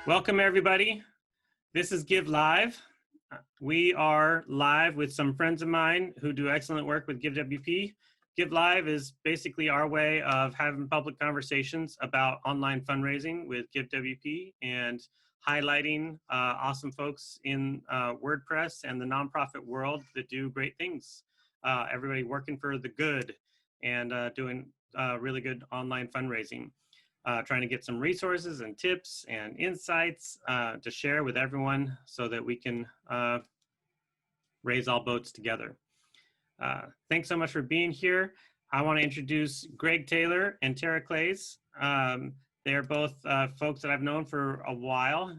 Welcome, everybody. This is Give Live. We are live with some friends of mine who do excellent work with GiveWP. Give Live is basically our way of having public conversations about online fundraising with GiveWP and highlighting awesome folks in WordPress and the nonprofit world that do great things. Everybody working for the good and doing really good online fundraising. Trying to get some resources and tips and insights to share with everyone so that we can raise all boats together. Thanks so much for being here. I want to introduce Greg Taylor and Tara Clays. They're both folks that I've known for a while.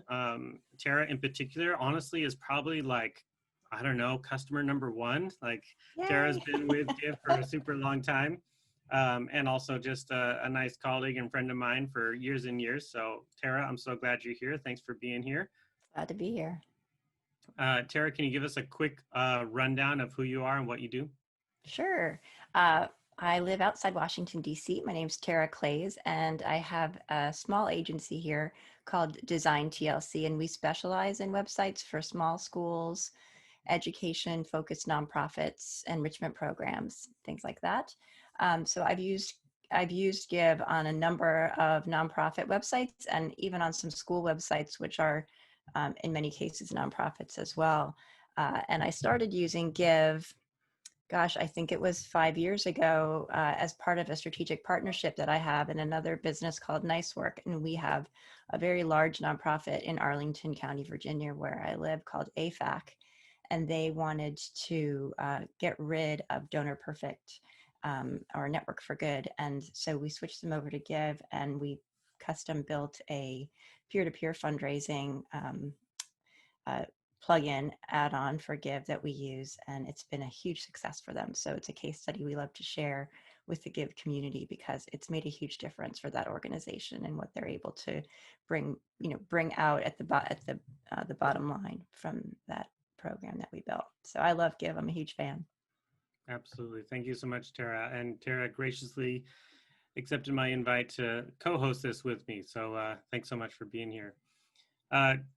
Tara in particular, honestly, is probably like, I don't know, customer number one. Like Yay. Tara's been with Give for a super long time. And also just a nice colleague and friend of mine for years and years. So Tara, I'm so glad you're here. Thanks for being here. Glad to be here. Tara, can you give us a quick rundown of who you are and what you do? Sure. I live outside Washington, D.C. My name's Tara Clays, and I have a small agency here called Design TLC, and we specialize in websites for small schools, education-focused nonprofits, enrichment programs, things like that. So I've used Give on a number of nonprofit websites and even on some school websites, which are in many cases nonprofits as well. And I started using Give, gosh, I think it was 5 years ago as part of a strategic partnership that I have in another business called Nice Work. And we have a very large nonprofit in Arlington County, Virginia, where I live called AFAC. And they wanted to get rid of Donor Perfect or Network for Good. And so we switched them over to Give, and we custom built a peer-to-peer fundraising plugin add-on for Give that we use, and it's been a huge success for them. So it's a case study we love to share with the Give community because it's made a huge difference for that organization and what they're able to bring out at the bottom line from that program that we built. So I love Give. I'm a huge fan. Absolutely. Thank you so much, Tara. And Tara graciously accepted my invite to co-host this with me. So thanks so much for being here.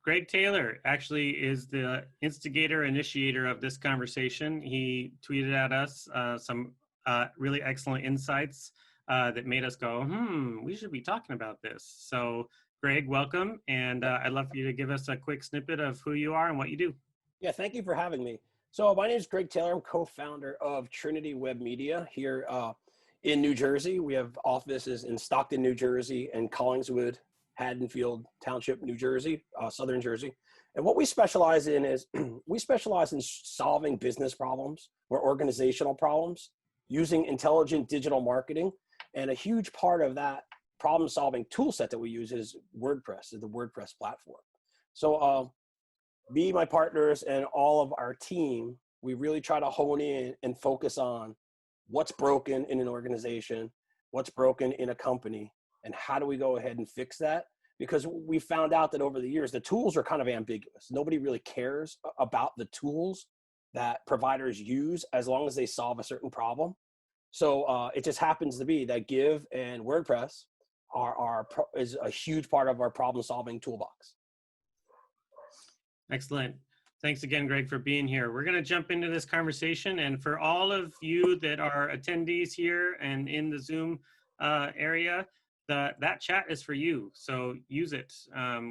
Greg Taylor actually is the instigator, initiator of this conversation. He tweeted at us some really excellent insights that made us go, we should be talking about this. So Greg, welcome. And I'd love for you to give us a quick snippet of who you are and what you do. Yeah, thank you for having me. So my name is Greg Taylor. I'm co-founder of Trinity Web Media here in New Jersey. We have offices in Stockton, New Jersey, and Collingswood, Haddonfield Township, New Jersey, Southern Jersey. And what we specialize in is we specialize in solving business problems or organizational problems using intelligent digital marketing. And a huge part of that problem-solving tool set that we use is WordPress, the WordPress platform. So me, my partners, and all of our team, we really try to hone in and focus on what's broken in an organization, what's broken in a company, and how do we go ahead and fix that? Because we found out that over the years, the tools are kind of ambiguous. Nobody really cares about the tools that providers use as long as they solve a certain problem. So it just happens to be that Give and WordPress is a huge part of our problem-solving toolbox. Excellent. Thanks again, Greg, for being here. We're going to jump into this conversation. And for all of you that are attendees here and in the Zoom area, that chat is for you. So use it.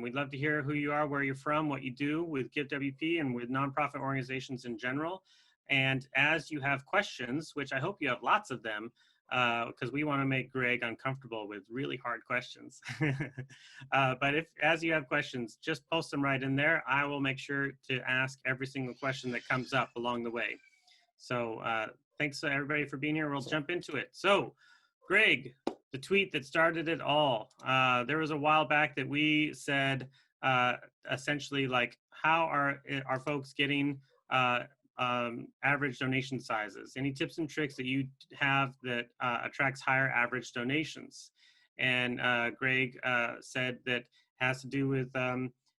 We'd love to hear who you are, where you're from, what you do with GiveWP and with nonprofit organizations in general. And as you have questions, which I hope you have lots of them, because we want to make Greg uncomfortable with really hard questions. But as you have questions, just post them right in there. I will make sure to ask every single question that comes up along the way. So thanks to everybody for being here. We'll jump into it. So Greg, the tweet that started it all, there was a while back that we said essentially like, how are folks getting average donation sizes? Any tips and tricks that you have that attracts higher average donations? And Greg said that has to do with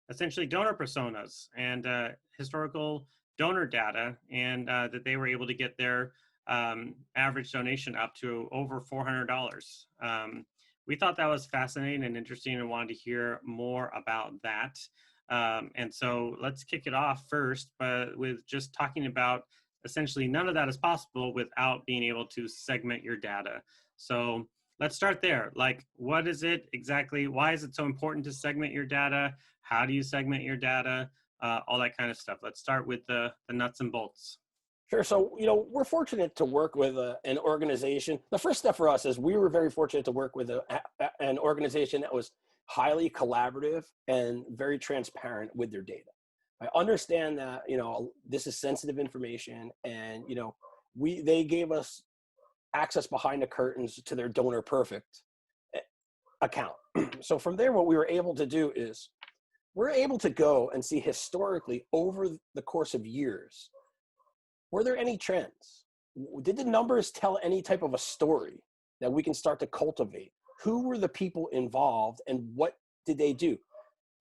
essentially donor personas and historical donor data, and that they were able to get their average donation up to over $400. we thought that was fascinating and interesting and wanted to hear more about that. And so let's kick it off first, but with just talking about essentially none of that is possible without being able to segment your data. So let's start there. Like, what is it exactly? Why is it so important to segment your data? How do you segment your data? All that kind of stuff. Let's start with the nuts and bolts. Sure. So, we're fortunate to work with an organization. The first step for us is we were very fortunate to work with an organization that was highly collaborative and very transparent with their data. I understand that, this is sensitive information, and, they gave us access behind the curtains to their Donor Perfect account. So from there, what we were able to do is we're able to go and see historically over the course of years, were there any trends? Did the numbers tell any type of a story that we can start to cultivate? Who were the people involved and what did they do?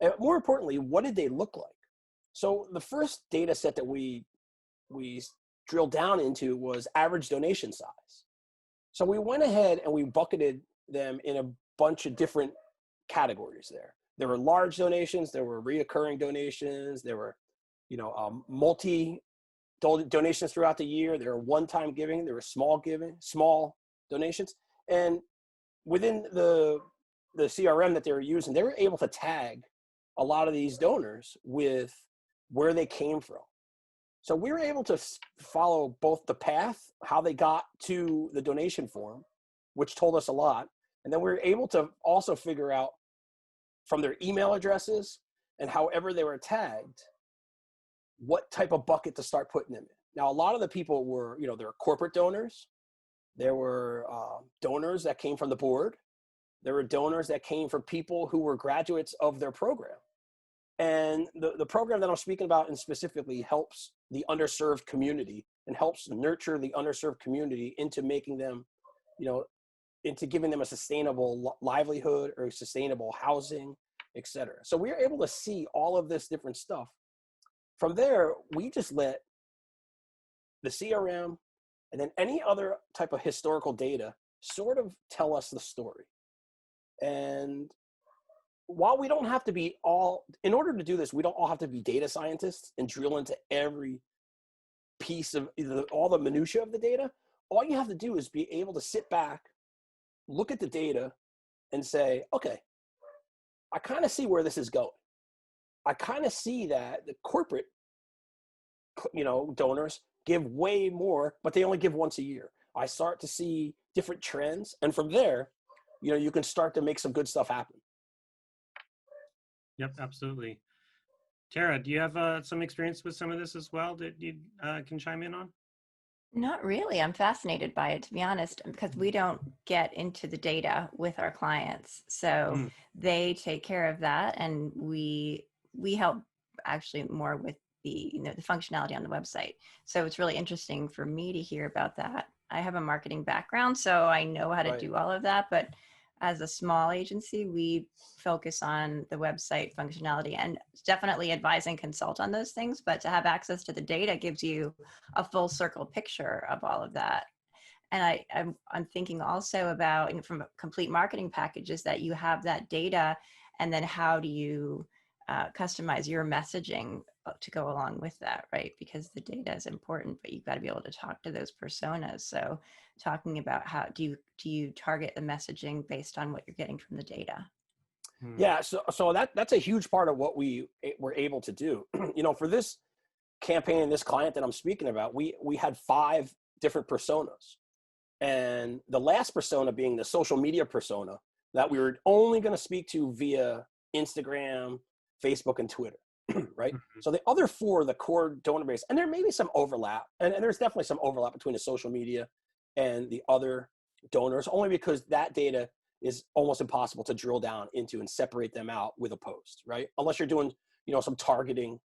And more importantly, what did they look like? So the first data set that we drilled down into was average donation size. So we went ahead and we bucketed them in a bunch of different categories there. There were large donations, there were reoccurring donations, there were, multi donations throughout the year. There were one-time giving, there were small donations. And within the CRM that they were using, they were able to tag a lot of these donors with where they came from. So we were able to follow both the path, how they got to the donation form, which told us a lot. And then we were able to also figure out from their email addresses and however they were tagged, what type of bucket to start putting them in. Now, a lot of the people were, there were corporate donors. There were donors that came from the board. There were donors that came from people who were graduates of their program. And the program that I'm speaking about and specifically helps the underserved community and helps nurture the underserved community into making them, into giving them a sustainable livelihood or sustainable housing, et cetera. So we were able to see all of this different stuff. From there, we just let the CRM and then any other type of historical data sort of tell us the story. And while we don't have to be in order to do this, we don't all have to be data scientists and drill into every piece of all the minutia of the data. All you have to do is be able to sit back, look at the data and say, okay, I kind of see where this is going. I kind of see that the corporate, donors give way more, but they only give once a year. I start to see different trends. And from there, you can start to make some good stuff happen. Yep, absolutely. Tara, do you have some experience with some of this as well that you can chime in on? Not really. I'm fascinated by it, to be honest, because we don't get into the data with our clients. So they take care of that, and we help actually more with the the functionality on the website. So it's really interesting for me to hear about that. I have a marketing background, so I know how to do all of that, but as a small agency, we focus on the website functionality and definitely advise and consult on those things. But to have access to the data gives you a full circle picture of all of that. And I'm thinking also about, from complete marketing packages, that you have that data, and then how do you customize your messaging to go along with that, right? Because the data is important, but you've got to be able to talk to those personas. So talking about how do you target the messaging based on what you're getting from the data? Yeah, so that's a huge part of what we were able to do. For this campaign and this client that I'm speaking about, we had 5 different personas. And the last persona being the social media persona that we were only going to speak to via Instagram, Facebook, and Twitter, right? So the other 4, the core donor base, and there may be some overlap, and there's definitely some overlap between the social media and the other donors, only because that data is almost impossible to drill down into and separate them out with a post, right? Unless you're doing, some targeted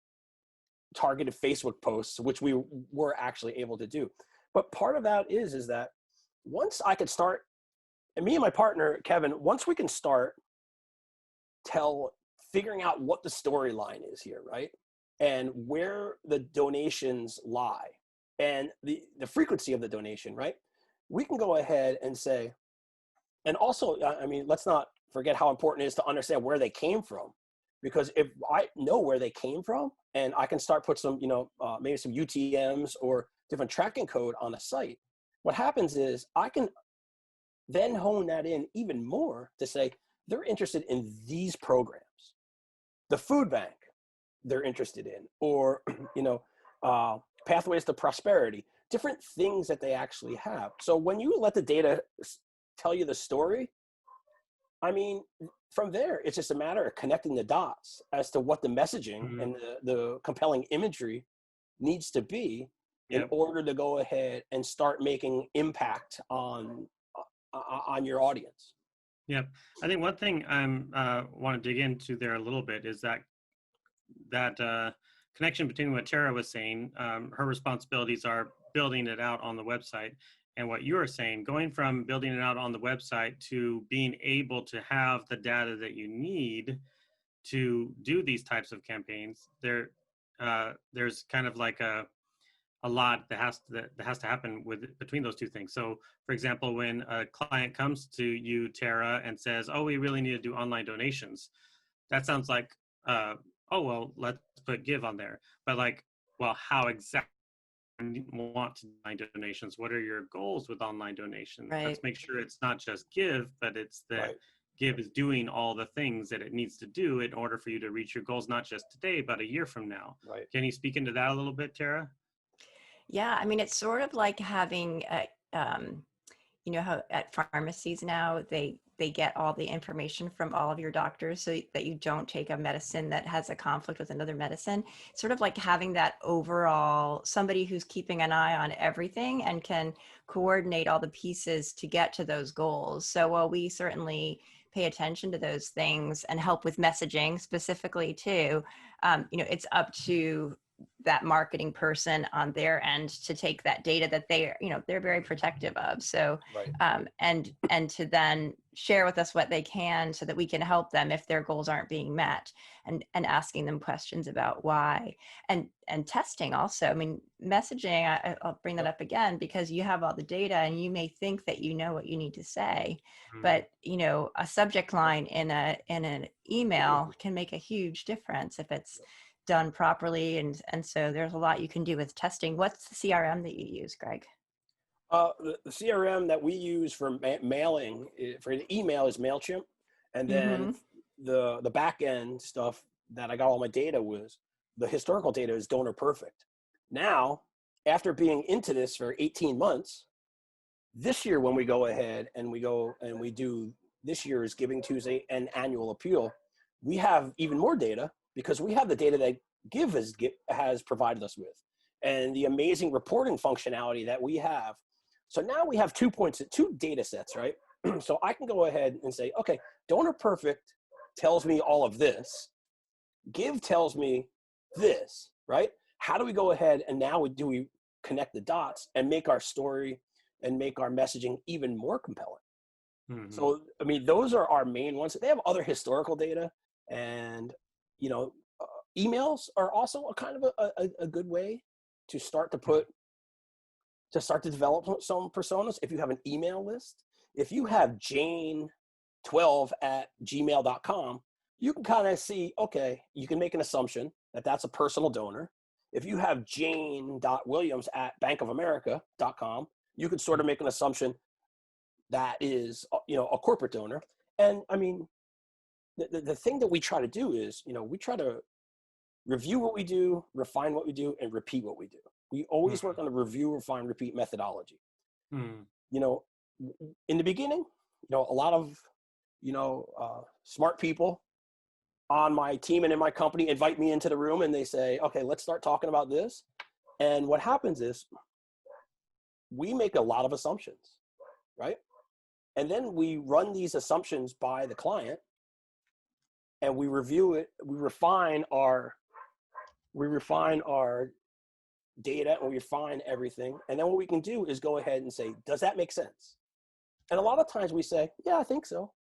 Facebook posts, which we were actually able to do. But part of that is that once I could start, and me and my partner, Kevin, once we can start figuring out what the storyline is here, right? And where the donations lie and the frequency of the donation, right? We can go ahead and say, And also, I mean, let's not forget how important it is to understand where they came from. Because if I know where they came from and I can start put some, maybe some UTMs or different tracking code on a site, what happens is I can then hone that in even more to say they're interested in these programs. The food bank they're interested in, or, pathways to prosperity, different things that they actually have. So when you let the data tell you the story, I mean, from there, it's just a matter of connecting the dots as to what the messaging and the compelling imagery needs to be in order to go ahead and start making impact on your audience. Yeah, I think one thing I'm want to dig into there a little bit is that connection between what Tara was saying. Her responsibilities are building it out on the website, and what you were saying, going from building it out on the website to being able to have the data that you need to do these types of campaigns. There's kind of like a lot that has to happen between those two things. So, for example, when a client comes to you, Tara, and says, "Oh, we really need to do online donations," that sounds like, "Oh, well, let's put Give on there." But like, well, how exactly want to online donations? What are your goals with online donations? Right. Let's make sure it's not just Give, but it's that Right. Give is doing all the things that it needs to do in order for you to reach your goals, not just today, but a year from now. Right. Can you speak into that a little bit, Tara? Yeah, I mean, it's sort of like having how at pharmacies now they get all the information from all of your doctors so that you don't take a medicine that has a conflict with another medicine. It's sort of like having that overall somebody who's keeping an eye on everything and can coordinate all the pieces to get to those goals. So while we certainly pay attention to those things and help with messaging specifically too, it's up to that marketing person on their end to take that data that they're very protective of. So, Right. and to then share with us what they can so that we can help them if their goals aren't being met, and asking them questions about why, and testing also. I mean, messaging, I'll bring that up again because you have all the data and you may think that you know what you need to say, but a subject line in an email can make a huge difference if it's done properly. And so there's a lot you can do with testing. What's the CRM that you use, Greg? The CRM that we use for mailing for the email is MailChimp, and then the back end stuff that I got all my data was the historical data is Donor Perfect. Now, after being into this for 18 months, this year when we go ahead and we do this year's Giving Tuesday and annual appeal, we have even more data because we have the data that Give has provided us with and the amazing reporting functionality that we have. So now we have 2 data sets, right? So I can go ahead and say, okay, Donor Perfect tells me all of this. Give tells me this, right? How do we go ahead and now do we connect the dots and make our story and make our messaging even more compelling? So, I mean, those are our main ones. They have other historical data, and, emails are also a kind of a good way to start to develop some personas. If you have an email list, if you have jane12@gmail.com, you can kind of see, okay, you can make an assumption that that's a personal donor. If you have jane.williams@bankofamerica.com, you could sort of make an assumption that is, a corporate donor. And I mean, the thing that we try to do is, we try to review what we do, refine what we do, and repeat what we do. We always work on the review, refine, repeat methodology. In the beginning, a lot of, smart people on my team and in my company invite me into the room and they say, okay, let's start talking about this. And what happens is we make a lot of assumptions, right? And then we run these assumptions by the client and we review it. We refine our data and we refine everything. And then what we can do is go ahead and say, does that make sense? And a lot of times we say, yeah, I think so.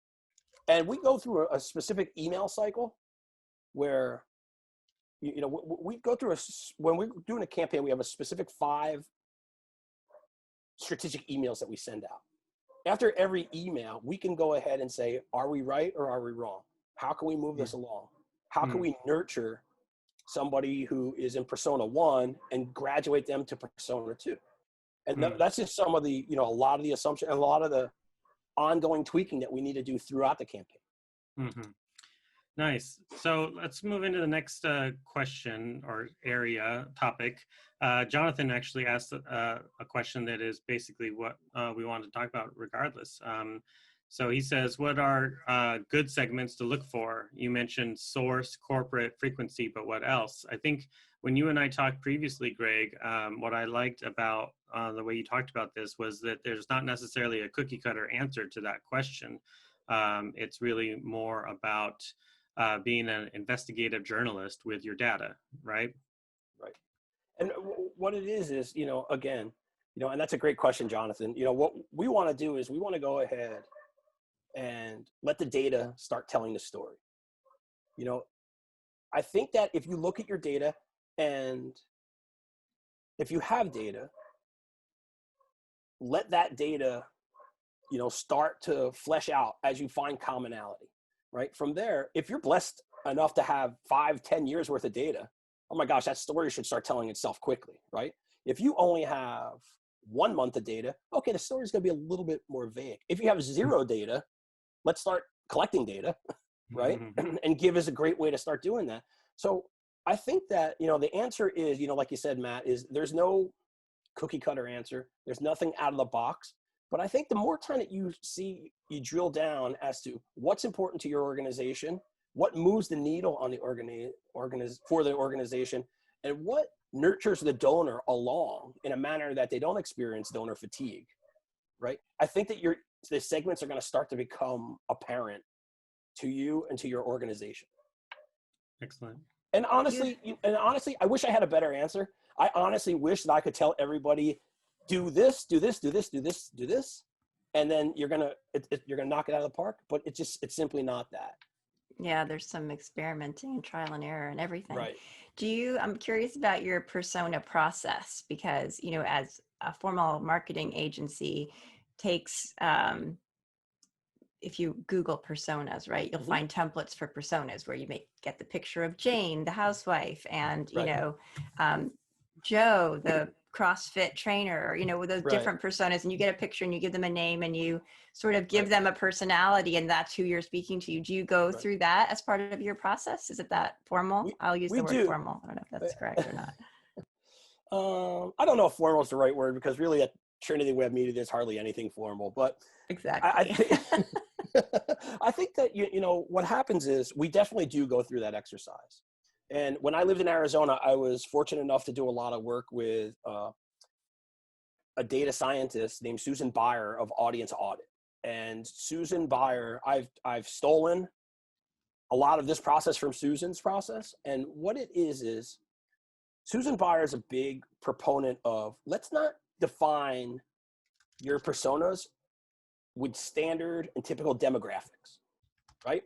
And we go through a specific email cycle where, we go through when we're doing a campaign, we have a specific 5 strategic emails that we send out. after every email, we can go ahead and say, are we right or are we wrong? How can we move this along? How can we nurture somebody who is in persona 1 and graduate them to persona 2? And that's just some of the, a lot of the assumption and a lot of the ongoing tweaking that we need to do throughout the campaign. Nice. So let's move into the next question or area topic. Jonathan actually asked a question that is basically what we want to talk about regardless. So he says, what are good segments to look for? You mentioned source, corporate, frequency, but what else? I think when you and I talked previously, Greg, what I liked about the way you talked about this was that there's not necessarily a cookie cutter answer to that question. It's really more about being an investigative journalist with your data, right? Right. And what it is, again, and that's a great question, Jonathan. What we want to do is we want to go ahead and let the data start telling the story. I think that if you look at your data and if you have data, let that data, start to flesh out as you find commonality, right? From there, if you're blessed enough to have 5-10 years worth of data, oh my gosh, that story should start telling itself quickly, right? If you only have 1 month of data, okay, the story is going to be a little bit more vague. If you have 0 data, let's start collecting data, right? And Give is a great way to start doing that. So I think that, the answer is, like you said, Matt, is there's no cookie cutter answer. There's nothing out of the box. But I think the more time that you drill down as to what's important to your organization, what moves the needle on the for the organization, and what nurtures the donor along in a manner that they don't experience donor fatigue, right? I think that the segments are going to start to become apparent to you and to your organization. Excellent. And honestly, I wish I had a better answer. I honestly wish that I could tell everybody, do this, do this, do this, do this, do this, and then you're gonna knock it out of the park. But it's simply not that. Yeah, there's some experimenting and trial and error and everything. Right. I'm curious about your persona process because, as a formal marketing agency takes, if you Google personas, right, you'll find templates for personas where you get the picture of Jane, the housewife, and, Joe, the CrossFit trainer, with those different personas, and you get a picture and you give them a name and you sort of give them a personality, and that's who you're speaking to. Do you go through that as part of your process? Is it that formal? I'll use the word formal. I don't know if that's correct or not. I don't know if formal is the right word because really at Trinity Web Media, there's hardly anything formal, but exactly. I think that, what happens is we definitely do go through that exercise. And when I lived in Arizona, I was fortunate enough to do a lot of work with a data scientist named Susan Beyer of Audience Audit. And Susan Beyer, I've stolen a lot of this process from Susan's process. And what it is Susan Beyer is a big proponent of, let's not define your personas with standard and typical demographics, right?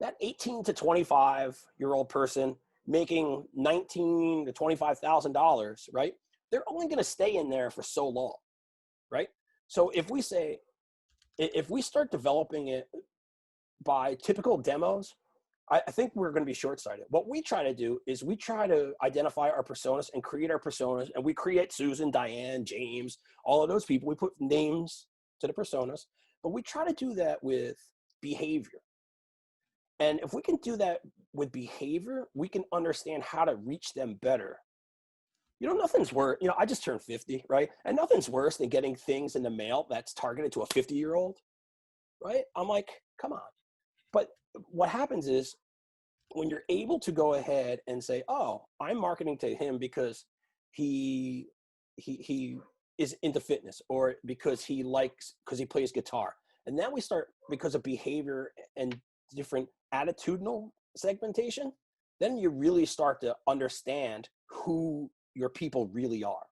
That 18 to 25-year-old person making $19,000 to $25,000, right? They're only going to stay in there for so long, right? So if we start developing it by typical demos, I think we're going to be short-sighted. What we try to do is we try to identify our personas and create our personas, and we create Susan, Diane, James, all of those people. We put names to the personas, but we try to do that with behavior. And if we can do that with behavior, we can understand how to reach them better. Nothing's worse. I just turned 50, right? And nothing's worse than getting things in the mail that's targeted to a 50-year-old, right? I'm like, come on. But what happens is when you're able to go ahead and say, oh, I'm marketing to him because he is into fitness, or because he plays guitar. And then we start, because of behavior and different attitudinal segmentation, then you really start to understand who your people really are.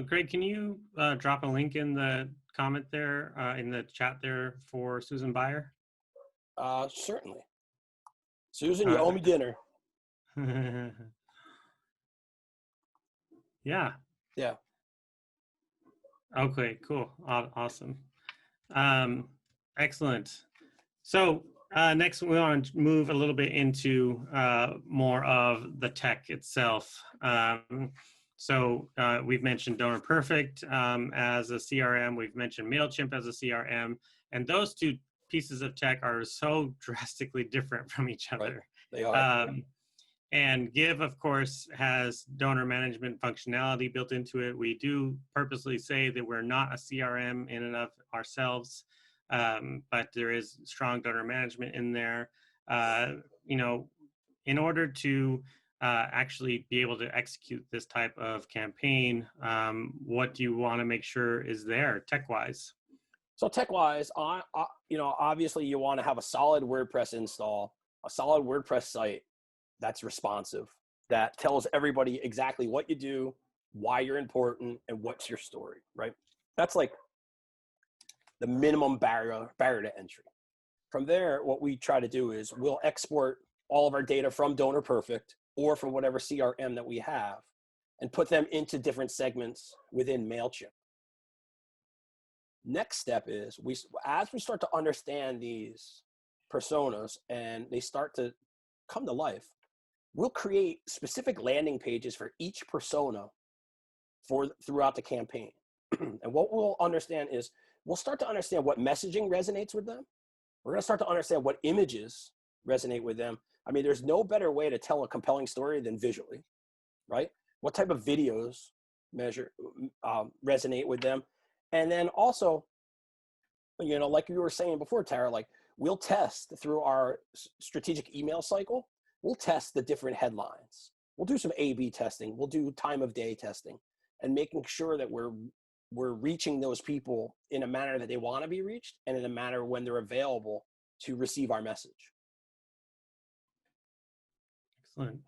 Greg, can you drop a link in the comment there, in the chat there for Susan Beyer? Certainly. Susan, you owe me dinner. Yeah. Yeah. Okay, cool. Awesome. Excellent. So next we want to move a little bit into more of the tech itself. We've mentioned Donor Perfect as a CRM. We've mentioned MailChimp as a CRM. And those two pieces of tech are so drastically different from each Right. other. They are. And Give, of course, has donor management functionality built into it. We do purposely say that we're not a CRM in and of ourselves, but there is strong donor management in there. You know, in order to actually be able to execute this type of campaign, what do you want to make sure is there tech-wise? So tech-wise, obviously you want to have a solid WordPress install, a solid WordPress site that's responsive, that tells everybody exactly what you do, why you're important, and what's your story, right? That's like the minimum barrier to entry. From there, what we try to do is we'll export all of our data from Donor Perfect or from whatever CRM that we have and put them into different segments within MailChimp. Next step is as we start to understand these personas and they start to come to life, we'll create specific landing pages for each persona throughout the campaign. And what we'll understand is we'll start to understand what messaging resonates with them. We're going to start to understand what images resonate with them. I mean, there's no better way to tell a compelling story than visually, right? What type of videos resonate with them. And then also, you know, like you were saying before, Tara, like we'll test through our strategic email cycle. We'll test the different headlines. We'll do some A/B testing. We'll do time of day testing and making sure that we're reaching those people in a manner that they want to be reached and in a manner when they're available to receive our message. Excellent.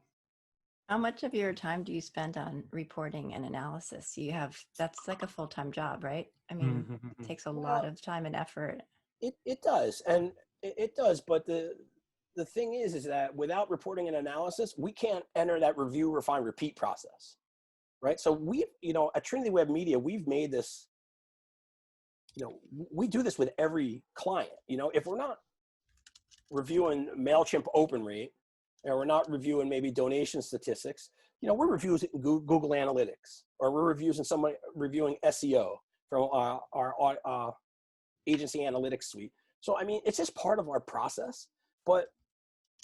How much of your time do you spend on reporting and analysis? That's like a full-time job, right? I mean, it takes a lot of time and effort. It does, and it does, but the thing is that without reporting and analysis, we can't enter that review, refine, repeat process, right? So at Trinity Web Media, we've made this, we do this with every client. If we're not reviewing MailChimp open rate, and we're not reviewing maybe donation statistics, we're reviewing Google Analytics, or we're reviewing SEO from our agency analytics suite. So, I mean, it's just part of our process, but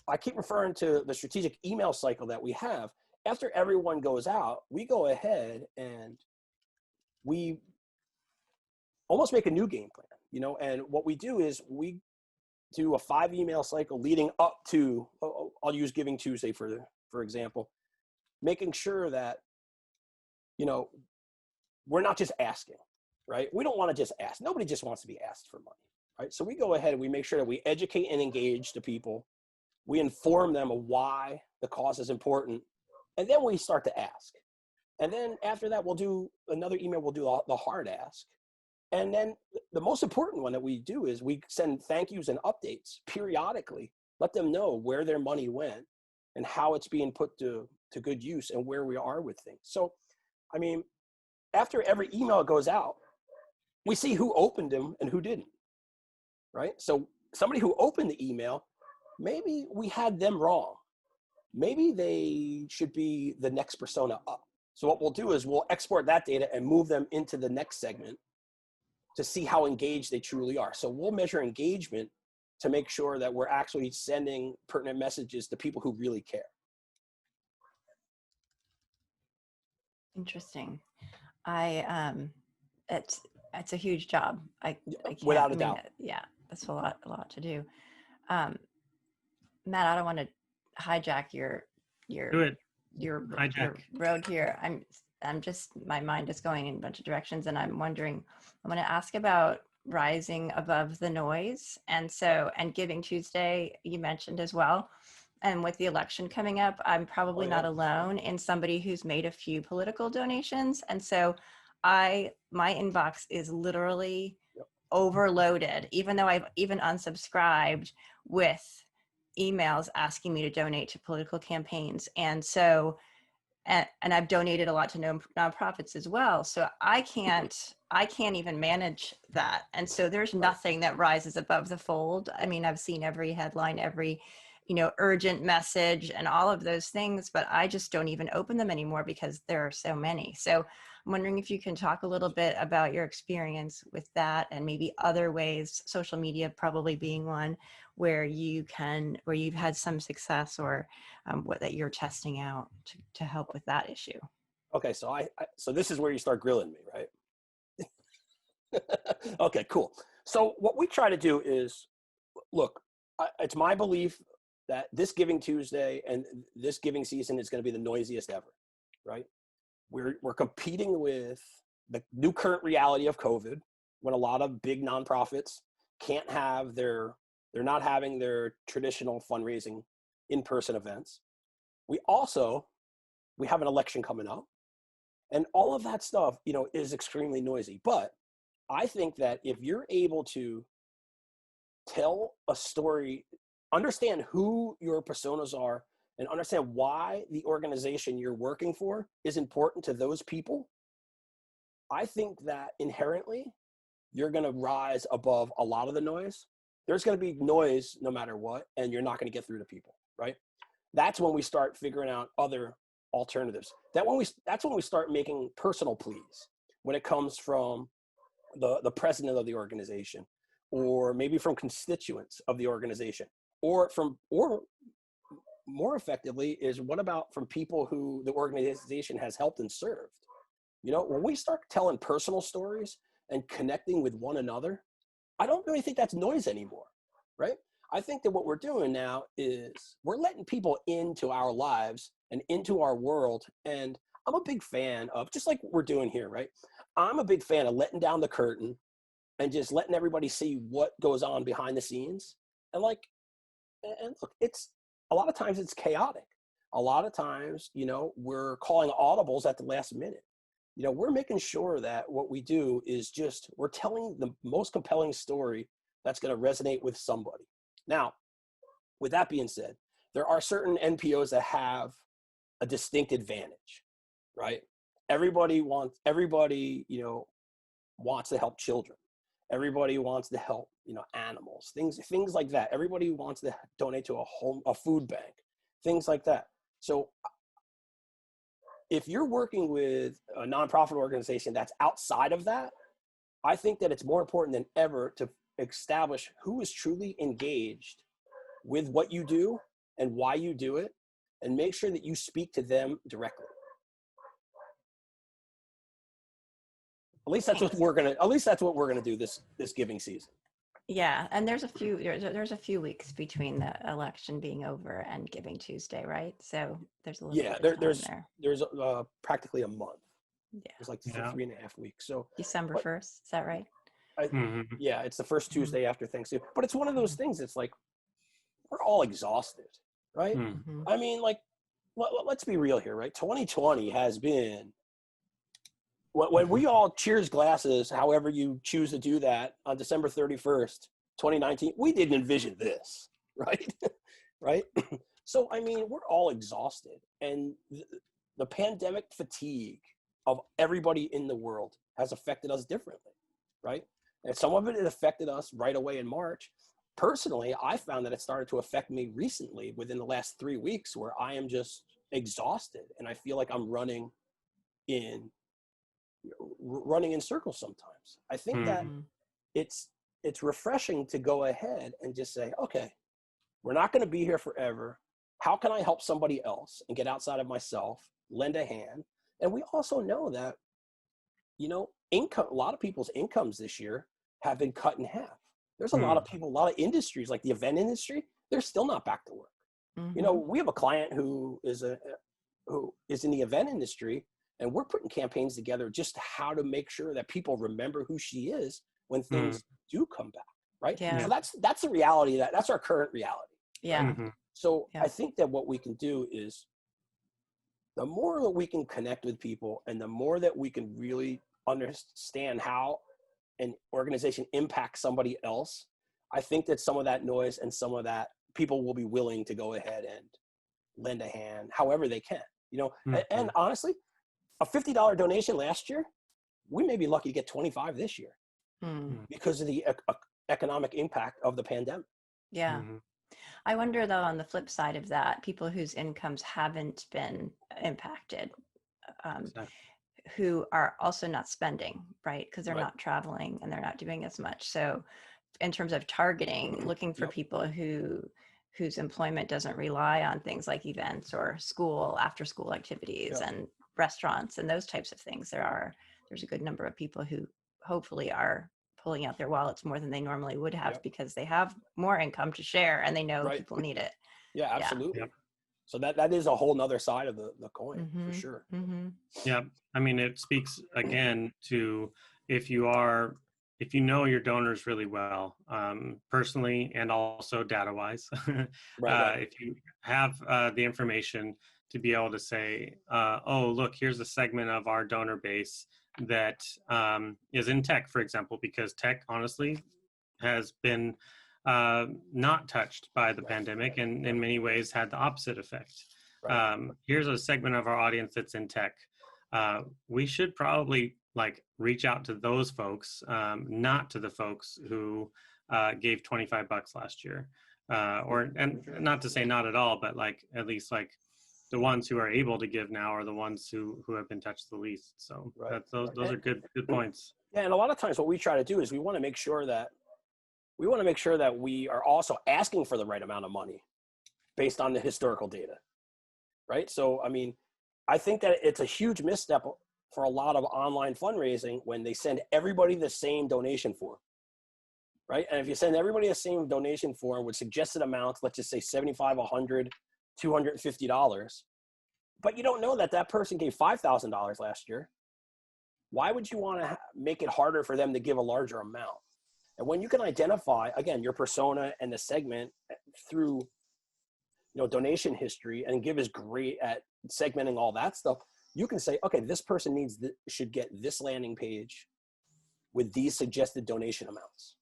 I keep referring to the strategic email cycle that we have. After everyone goes out, we go ahead and we almost make a new game plan, and what we do is we do a 5 email cycle leading up to, I'll use Giving Tuesday for example, making sure that, we're not just asking, right? We don't want to just ask. Nobody just wants to be asked for money, right? So we go ahead and we make sure that we educate and engage the people. We inform them of why the cause is important. And then we start to ask. And then after that, we'll do another email. We'll do the hard ask. And then the most important one that we do is we send thank yous and updates periodically, let them know where their money went and how it's being put to good use and where we are with things. So, I mean, after every email goes out, we see who opened them and who didn't, right? So somebody who opened the email, maybe we had them wrong. Maybe they should be the next persona up. So what we'll do is we'll export that data and move them into the next segment to see how engaged they truly are. So we'll measure engagement to make sure that we're actually sending pertinent messages to people who really care. Interesting. It's a huge job. I can't, Without a doubt. Yeah, that's a lot to do. Matt, I don't want to hijack your road here. I'm just, my mind is going in a bunch of directions, and I'm wondering, I'm going to ask about rising above the noise. And Giving Tuesday, you mentioned as well. And with the election coming up, I'm probably not alone in somebody who's made a few political donations. And so my inbox is literally overloaded, even though I've even unsubscribed, with emails asking me to donate to political campaigns. And so and I've donated a lot to nonprofits as well. So I can't even manage that. And so there's nothing that rises above the fold. I mean, I've seen every headline, every, urgent message and all of those things, but I just don't even open them anymore because there are so many. So I'm wondering if you can talk a little bit about your experience with that and maybe other ways, social media probably being one, where you've had some success or what that you're testing out to help with that issue. Okay, so so this is where you start grilling me, right? Okay, cool. So what we try to do is, look, it's my belief that this Giving Tuesday and this giving season is going to be the noisiest ever, right? We're competing with the new current reality of COVID, when a lot of big nonprofits can't have they're not having their traditional fundraising in-person events. We have an election coming up, and all of that stuff, is extremely noisy. But I think that if you're able to tell a story, understand who your personas are, and understand why the organization you're working for is important to those people, I think that inherently you're going to rise above a lot of the noise. There's going to be noise no matter what, and you're not going to get through to people, right? That's when we start figuring out other alternatives. That's when we start making personal pleas when it comes from the president of the organization, or maybe from constituents of the organization, or more effectively is, what about from people who the organization has helped and served? When we start telling personal stories and connecting with one another, I don't really think that's noise anymore, right? I think that what we're doing now is we're letting people into our lives and into our world. And I'm a big fan of, just like what we're doing here, right? I'm a big fan of letting down the curtain and just letting everybody see what goes on behind the scenes. And look, it's a lot of times it's chaotic. A lot of times, we're calling audibles at the last minute. We're making sure that what we do is just, we're telling the most compelling story that's going to resonate with somebody. Now, with that being said, there are certain NPOs that have a distinct advantage, right? Everybody wants to help children. Everybody wants to help, animals, things like that. Everybody wants to donate to a food bank, things like that. So if you're working with a nonprofit organization that's outside of that, I think that it's more important than ever to establish who is truly engaged with what you do and why you do it, and make sure that you speak to them directly. At least that's what we're gonna do this giving season. Yeah, and there's a few weeks between the election being over and Giving Tuesday, right? So there's a little bit of time there's practically a month. Yeah, It's like 3.5 weeks. So December 1st, is that right? Yeah, it's the first Tuesday after Thanksgiving. But it's one of those things. It's like, we're all exhausted, right? I mean, like, let's be real here, right? 2020 has been, when we all cheers glasses, however you choose to do that, on December 31st, 2019, we didn't envision this, right? Right? So, I mean, we're all exhausted. And the pandemic fatigue of everybody in the world has affected us differently, right? And some of it affected us right away in March. Personally, I found that it started to affect me recently within the last 3 weeks, where I am just exhausted and I feel like I'm running in circles sometimes. I think that it's refreshing to go ahead and just say, okay, we're not going to be here forever. How can I help somebody else and get outside of myself, lend a hand? And we also know that, income, a lot of people's incomes this year have been cut in half. There's a lot of people, a lot of industries, like the event industry, they're still not back to work. We have a client who is in the event industry, and we're putting campaigns together just how to make sure that people remember who she is when things do come back, right? Yeah. So that's the reality, that's our current reality. Yeah. Right? So I think that what we can do is, the more that we can connect with people and the more that we can really understand how an organization impacts somebody else, I think that some of that noise and some of that, people will be willing to go ahead and lend a hand however they can. you know, Mhm. and honestly, a $50 donation last year, we may be lucky to get 25 this year Mm. because of the economic impact of the pandemic. Yeah. Mhm. I wonder though, on the flip side of that, people whose incomes haven't been impacted, um, Exactly. who are also not spending, right? Because they're Right. not traveling and they're not doing as much. So in terms of targeting, looking for Yep. people whose employment doesn't rely on things like events or school, after school activities Yep. and restaurants and those types of things, there's a good number of people who hopefully are pulling out their wallets more than they normally would have Yep. because they have more income to share and they know Right. people need it. Yeah, Yeah. absolutely. Yep. So that is a whole nother side of the coin for Mm-hmm. sure. Mm-hmm. Yeah, I mean, it speaks again to if you know your donors really well, personally and also data-wise, Right. if you have the information to be able to say, oh, look, here's a segment of our donor base that is in tech, for example, because tech, honestly, has been not touched by the pandemic and in many ways had the opposite effect. Right. Here's a segment of our audience that's in tech. We should probably like reach out to those folks, not to the folks who gave $25 last year, and not to say not at all, but like at least like the ones who are able to give now are the ones who have been touched the least. So Right. that's those are good points. Yeah, and a lot of times what we try to do is we want to make sure that we are also asking for the right amount of money based on the historical data, right? So, I mean, I think that it's a huge misstep for a lot of online fundraising when they send everybody the same donation form, right? And if you send everybody the same donation form with suggested amounts, let's just say 75, 100, $250, but you don't know that that person gave $5,000 last year, why would you want to make it harder for them to give a larger amount? And when you can identify, again, your persona and the segment through, you know, donation history, and Give is great at segmenting all that stuff, you can say, okay, this person should get this landing page with these suggested donation amounts.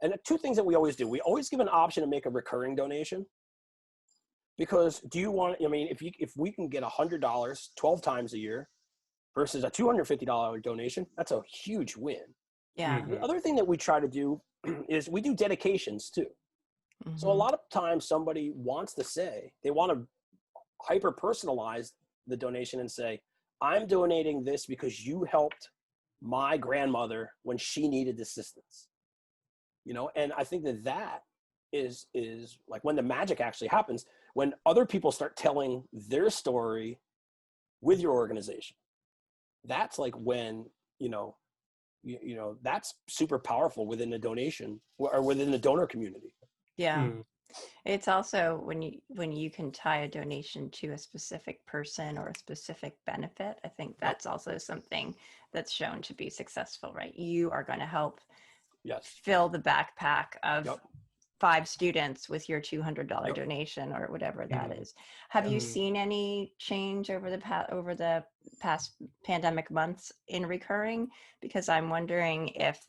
And two things that we always do, we always give an option to make a recurring donation. Because do you want, I mean, if we can get $100 12 times a year versus a $250 donation, that's a huge win. Yeah. Mhm. The other thing that we try to do is we do dedications too. Mm-hmm. So a lot of times somebody wants to say, they want to hyper personalize the donation and say, I'm donating this because you helped my grandmother when she needed assistance. You know, and I think that is like when the magic actually happens, when other people start telling their story with your organization. That's like when, you know, that's super powerful within the donation or within the donor community. Yeah. Mhm. It's also when you can tie a donation to a specific person or a specific benefit, I think that's also something that's shown to be successful, right? You are going to help Yes. fill the backpack of Yep. 5 students with your $200 Yep. donation or whatever that Mhm. is. Have you Mhm. seen any change over the past pandemic months in recurring? Because I'm wondering if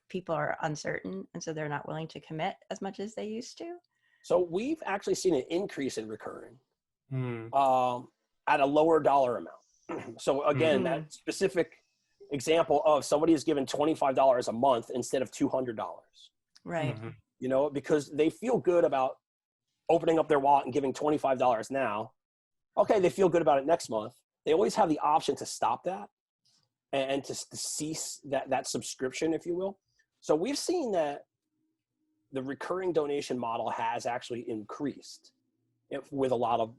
people are uncertain and so they're not willing to commit as much as they used to. So we've actually seen an increase in recurring Mhm. at a lower dollar amount. So again, Mhm. that specific example of somebody is given $25 a month instead of $200, Right. Mhm. you know, because they feel good about opening up their wallet and giving $25 now. Okay, they feel good about it next month. They always have the option to stop that and to cease that subscription, if you will. So we've seen that the recurring donation model has actually increased with a lot of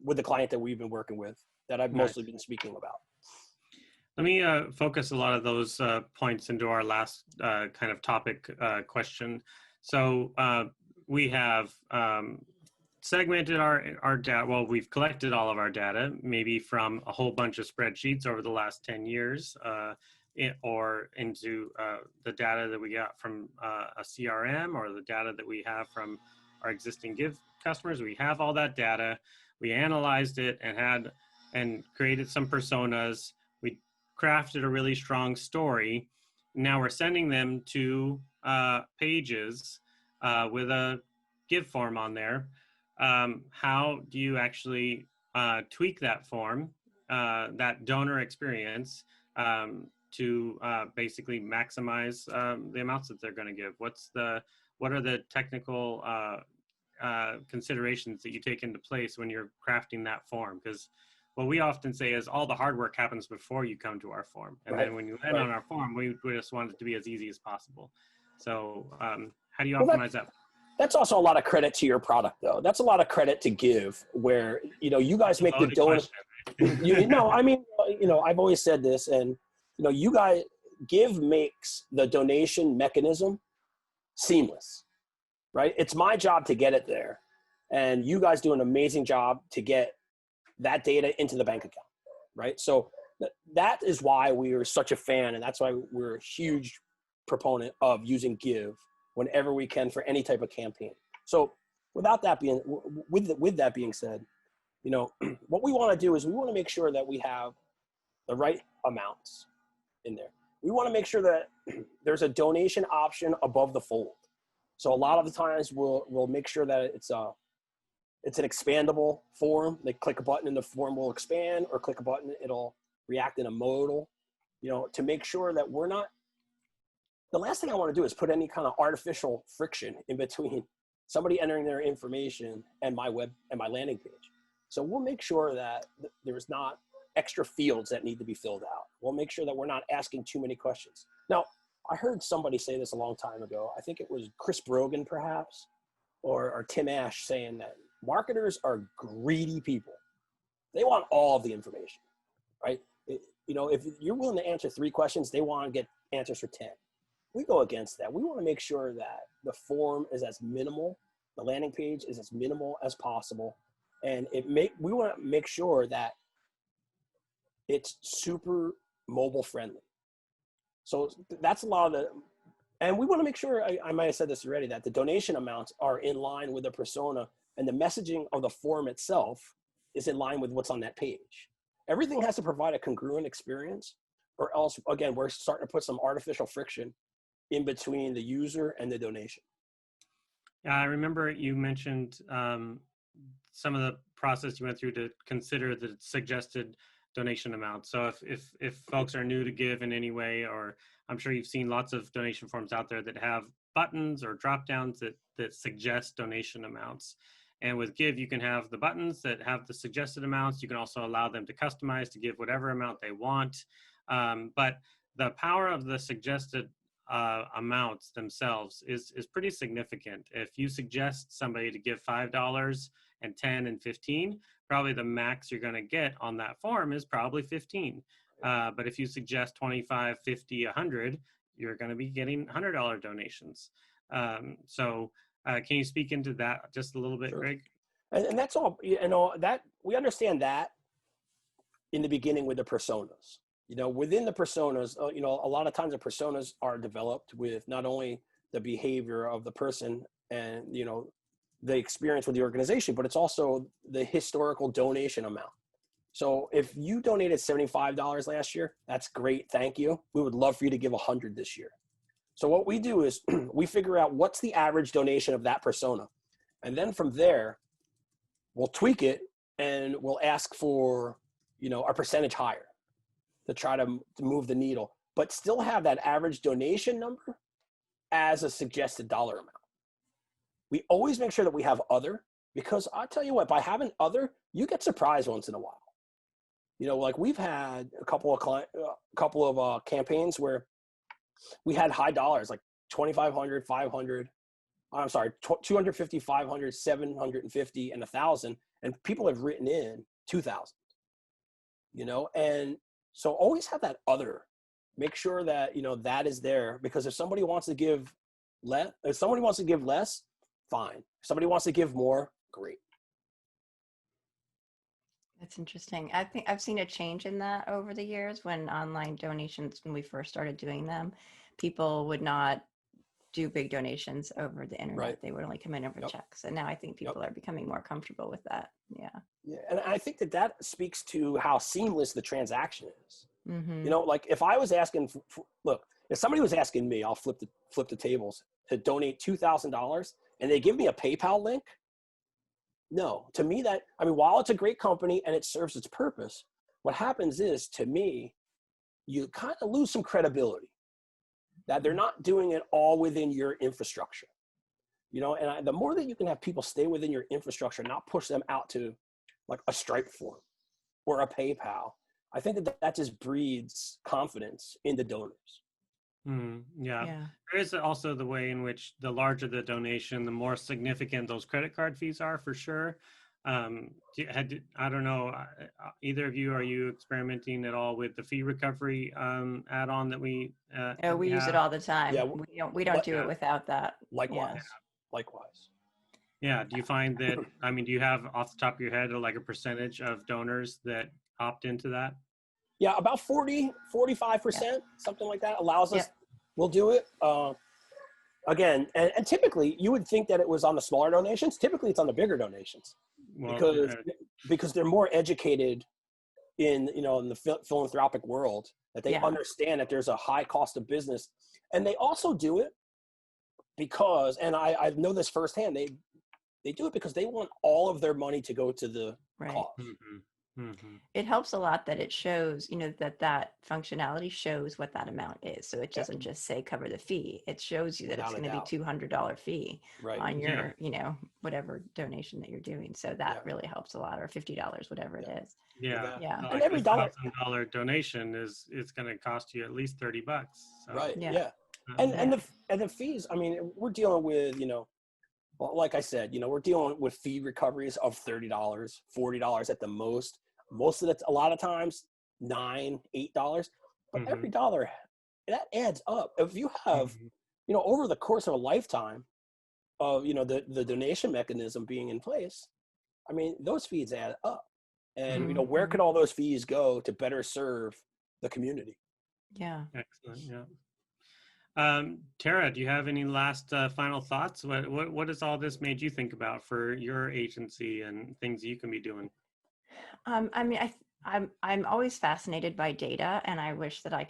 with the client that we've been working with that I've Nice. mostly been speaking about. Let me focus a lot of those points into our last kind of topic question. So we have segmented our data. Well, we've collected all of our data, maybe from a whole bunch of spreadsheets over the last 10 years, or into the data that we got from a CRM or the data that we have from our existing Give customers. We have all that data. We analyzed it and created some personas. We crafted a really strong story. Now we're sending them to pages with a Give form on there. how do you actually tweak that form, that donor experience, to basically maximize the amounts that they're going to give? What are the technical considerations that you take into place when you're crafting that form? Because what we often say is all the hard work happens before you come to our form. And then when you land on our form, we just want it to be as easy as possible. So how do you optimize that? That's also a lot of credit to your product, though. That's a lot of credit to Give, where, you guys make the donation. I mean, I've always said this, and, you guys, Give makes the donation mechanism seamless, right? It's my job to get it there. And you guys do an amazing job to get that data into the bank account, right? So that is why we are such a fan, and that's why we're a huge proponent of using Give whenever we can for any type of campaign. So with that being said, what we want to do is we want to make sure that we have the right amounts in there. We want to make sure that there's a donation option above the fold. So a lot of the times we'll make sure that it's an expandable form. They click a button and the form will expand, or click a button, it'll react in a modal, to make sure that we're not, the last thing I want to do is put any kind of artificial friction in between somebody entering their information and my landing page. So we'll make sure that there's not extra fields that need to be filled out. We'll make sure that we're not asking too many questions. Now, I heard somebody say this a long time ago. I think it was Chris Brogan, perhaps, or Tim Ash, saying that marketers are greedy people. They want all of the information, right? If you're willing to answer 3 questions, they want to get answers for 10. We go against that. We want to make sure that the form is as minimal, the landing page is as minimal as possible, and we want to make sure that it's super mobile friendly. So that's a lot of and we want to make sure, I might have said this already, that the donation amounts are in line with the persona, and the messaging of the form itself is in line with what's on that page. Everything has to provide a congruent experience, or else, again, we're starting to put some artificial friction in between the user and the donation. Yeah, I remember you mentioned some of the process you went through to consider the suggested donation amount. So if folks are new to Give in any way, or I'm sure you've seen lots of donation forms out there that have buttons or drop downs that suggest donation amounts. And with Give, you can have the buttons that have the suggested amounts. You can also allow them to customize to give whatever amount they want. But the power of the suggested amounts themselves is pretty significant. If you suggest somebody to give $5 and 10 and 15, probably the max you're going to get on that form is probably 15. But if you suggest 25, 50, 100, you're going to be getting $100 donations. So can you speak into that just a little bit, Sure. Greg? And that's all, that we understand that in the beginning with the personas. Within the personas, a lot of times the personas are developed with not only the behavior of the person and, the experience with the organization, but it's also the historical donation amount. So if you donated $75 last year, that's great. Thank you. We would love for you to give 100 this year. So what we do is we figure out what's the average donation of that persona. And then from there, we'll tweak it and we'll ask for, a percentage higher to try to move the needle, but still have that average donation number as a suggested dollar amount. We always make sure that we have other, because I'll tell you what, by having other, you get surprised once in a while. Like we've had a couple of campaigns where we had high dollars, like 2,500, 500, I'm sorry, 250, 500, 750, and 1,000, and people have written in 2,000. And so always have that other. Make sure that that is there, because if somebody wants to give less, fine. If somebody wants to give more, great. That's interesting. I think I've seen a change in that over the years. When online donations, when we first started doing them, people would not do big donations over the internet. Right. They would only come in over checks. And now I think people are becoming more comfortable with that. Yeah. Yeah, and I think that speaks to how seamless the transaction is. Mm-hmm. Like if I was asking, look, if somebody was asking me, I'll flip the tables, to donate $2,000, and they give me a PayPal link, No, to me while it's a great company and it serves its purpose, what happens is, to me, you kind of lose some credibility that they're not doing it all within your infrastructure. And the more that you can have people stay within your infrastructure, not push them out to like a Stripe form or a PayPal, I think that just breeds confidence in the donors. Yeah. There is also the way in which the larger the donation, the more significant those credit card fees are, for sure. I don't know, either of you, are you experimenting at all with the fee recovery add-on that we we use it all the time. Yeah, we don't do it without that. Likewise. Likewise. Yeah. Do you find that, do you have off the top of your head like a percentage of donors that opt into that? Yeah, about 45%, something like that allows us, we'll do it. Again, and typically you would think that it was on the smaller donations. Typically it's on the bigger donations, because they're more educated in the philanthropic world, that they understand that there's a high cost of business. And they also do it because, and I know this firsthand, they do it because they want all of their money to go to the cause. It helps a lot that it shows, that functionality shows what that amount is. So it doesn't just say cover the fee. It shows you that it's going to be $200 fee on your, whatever donation that you're doing. So that really helps a lot, or $50, whatever it is. Yeah. Like and every $1,000 donation it's going to cost you at least $30. So. Right. Yeah. And the fees, we're dealing with, like I said, we're dealing with fee recoveries of $30, $40 at the most. Most of it, a lot of times, $9, $8. But every dollar, that adds up. If you have, over the course of a lifetime of, the donation mechanism being in place, those fees add up. And, where could all those fees go to better serve the community? Yeah. Excellent. Yeah. Tara, do you have any last final thoughts? What has all this made you think about for your agency and things you can be doing? I'm always fascinated by data, and I wish that I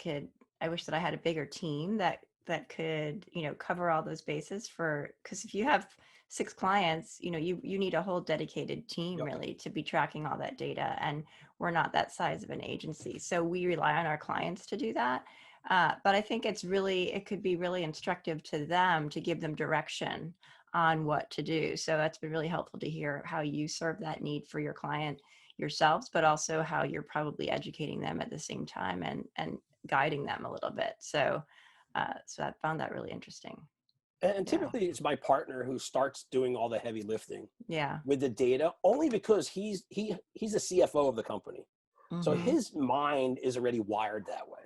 had a bigger team that could, cover all those bases because if you have 6 clients, you need a whole dedicated team really to be tracking all that data. And we're not that size of an agency. So we rely on our clients to do that. But I think it could be really instructive to them to give them direction on what to do. So that's been really helpful to hear how you serve that need for your client yourselves, but also how you're probably educating them at the same time and guiding them a little bit. So I found that really interesting. And typically it's my partner who starts doing all the heavy lifting with the data, only because he's the CFO of the company. So his mind is already wired that way.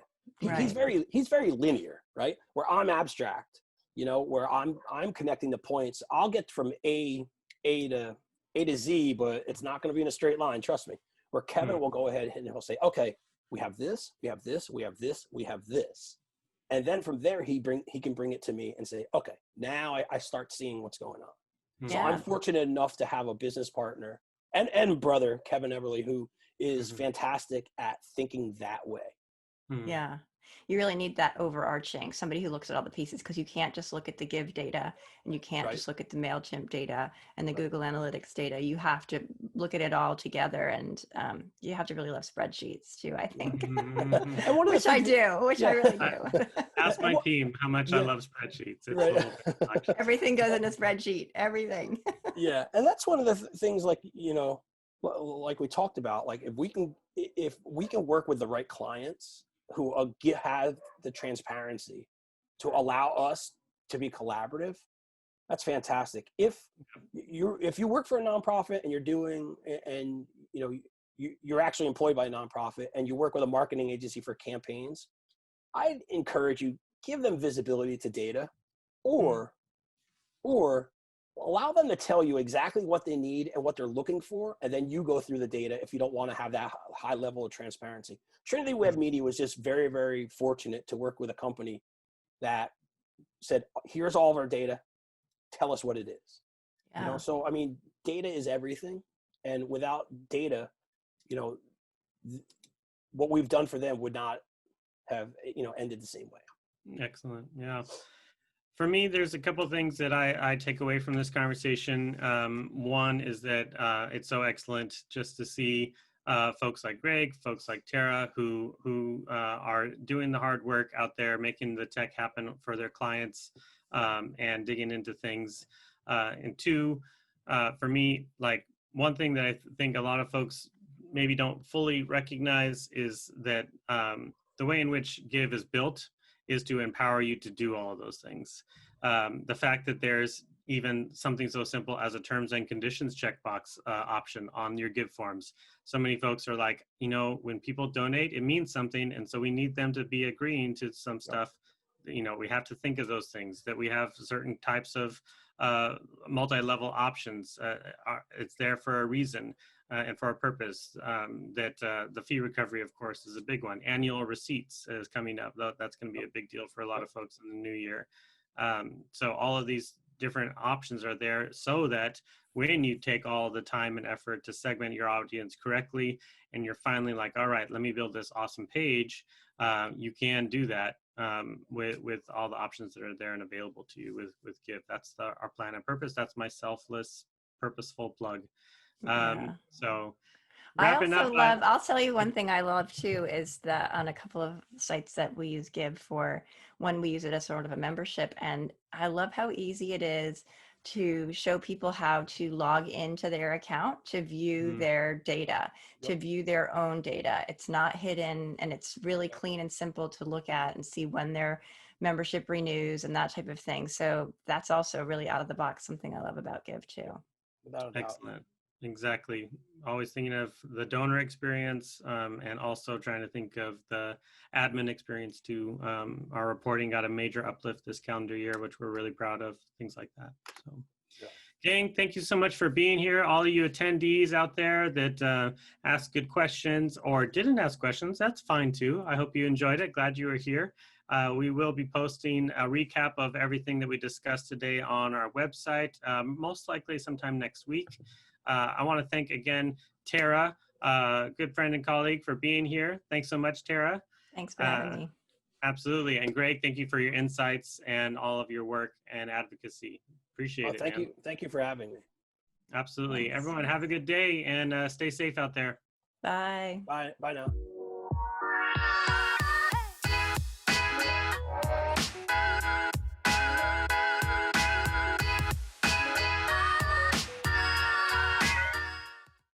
He's very linear, right? Where I'm abstract, where I'm connecting the points. I'll get from A to Z, but it's not going to be in a straight line. Trust me. Where Kevin will go ahead and he'll say, okay, we have this, we have this, we have this, we have this. And then from there, he can bring it to me and say, okay, now I start seeing what's going on. So I'm fortunate enough to have a business partner and brother, Kevin Everly, who is fantastic at thinking that way. Yeah. You really need that overarching, somebody who looks at all the pieces, because you can't just look at the Give data, and you can't just look at the MailChimp data and the Google Analytics data. You have to look at it all together, and you have to really love spreadsheets too, I think. Which I really do. Ask my team how much I love spreadsheets. Everything goes in a spreadsheet, everything. And that's one of the things, like we talked about, like if we can work with the right clients who have the transparency to allow us to be collaborative, that's fantastic. If you work for a nonprofit and you're actually employed by a nonprofit and you work with a marketing agency for campaigns, I'd encourage you, give them visibility to data, or allow them to tell you exactly what they need and what they're looking for, and then you go through the data if you don't want to have that high level of transparency. Trinity Web Media was just very, very fortunate to work with a company that said, here's all of our data, tell us what it is. So data is everything, and without data, what we've done for them would not have ended the same way. Excellent. Yeah. For me, there's a couple things that I take away from this conversation. One is that it's so excellent just to see folks like Greg, folks like Tara, who are doing the hard work out there, making the tech happen for their clients, and digging into things. And two, for me, like one thing that I think a lot of folks maybe don't fully recognize is that the way in which Give is built is to empower you to do all of those things. The fact that there's even something so simple as a terms and conditions checkbox option on your Give forms. So many folks are like, you know, when people donate, it means something. And so we need them to be agreeing to some stuff. You know, we have to think of those things, that we have certain types of multi-level options. It's there for a reason. And for a purpose. That the fee recovery, of course, is a big one. Annual receipts is coming up. That's going to be a big deal for a lot of folks in the new year. So all of these different options are there so that when you take all the time and effort to segment your audience correctly, and you're finally like, all right, let me build this awesome page, you can do that with all the options that are there and available to you with Give. That's our plan and purpose. That's my selfless, purposeful plug. Yeah. So I wrapping also up, love, I'll tell you one thing I love too is that on a couple of sites that we use Give for, one we use it as sort of a membership. And I love how easy it is to show people how to log into their account to view their data, to view their own data. It's not hidden and it's really clean and simple to look at and see when their membership renews and that type of thing. So that's also really out of the box, something I love about Give too. Without a doubt. excellent. Exactly. Always thinking of the donor experience, and also trying to think of the admin experience too. Our reporting got a major uplift this calendar year, which we're really proud of, things like that. So. Yeah. Gang, thank you so much for being here. All of you attendees out there that asked good questions or didn't ask questions, that's fine too. I hope you enjoyed it. Glad you were here. We will be posting a recap of everything that we discussed today on our website, most likely sometime next week. I want to thank again Tara, good friend and colleague, for being here. Thanks so much, Tara. Thanks for having me. Absolutely. And Greg, thank you for your insights and all of your work and advocacy. Appreciate it. Thank man. you. Thank you for having me. Absolutely. Thanks. Everyone have a good day and stay safe out there. Bye. Bye now.